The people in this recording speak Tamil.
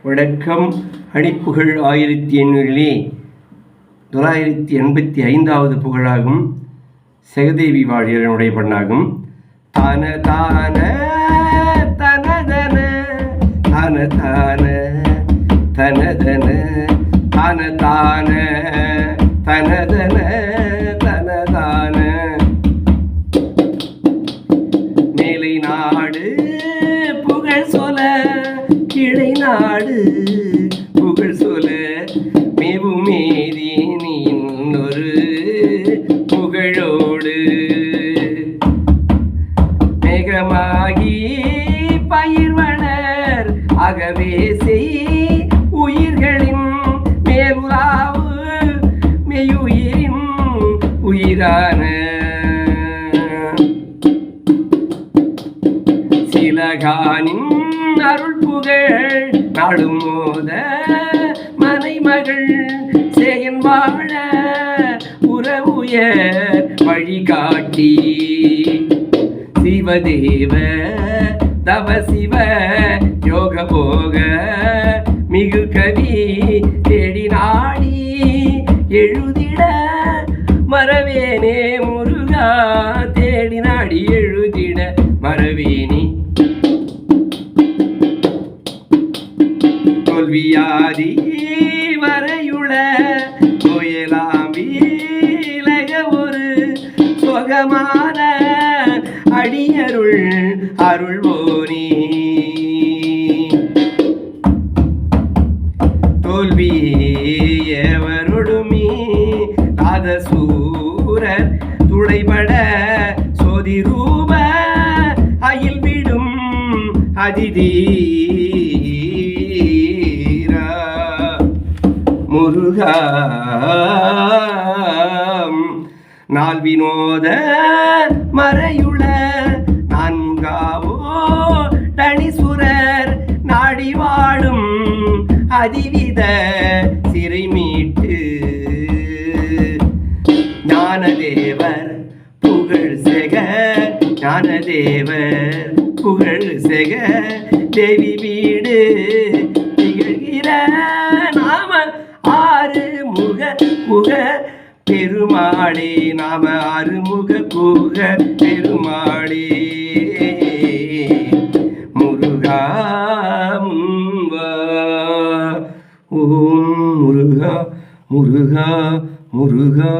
வணக்கம். அடிப்புகழ் 1800 985வது புகழாகும். செகதேவி வாழியனுடைய பண்ணாகும். தான தான தனதன தான தான தனதன தான தான தனதன தனதான மேலை நாடு புகழ் சொல கிளை நாடு புகழ் சொல மேவும் மேதினின் ஒரு புகழோடு மேகமாகி பயிர் வளர் அகவே செய் உயிர்களின் மேலுலாவு மெய்யுயிரின் உயிரான சிலகானின் அருள் புகழ் நாடும் மோத மனைமகள் சேயன் வாழ உறவுயர் வழிகாட்டி சிவதேவ தவ சிவ யோக போக மிகு கவி தேடி நாடி எழுதிட மறவேனே முருகா தேடி நாடி எழுதிட மறவேனே தோல்வியாதி வரையுள கோயலாம் வீலக ஒரு சுகமான அடியருள் அருள்வோனே தோல்வியவருடுமி ராதசூரர் துளைபட சோதி ரூப அயில் விடும் அதிதீரா முருகா நாள் வினோத மறையுள நான் முகாவோ தனிசுரர் நாடி வாழும் அதிவித சிறை மீட்டு ஞானதேவர் புகழ் செக ஞானதேவர் புகழ் செக தேவி வீடு திகழ்கிற நாம ஆறு முக முக பெருமாளே நாம அருமுக குக பெருமாளே முருகா முன்வா ஓம் முருகா முருகா முருகா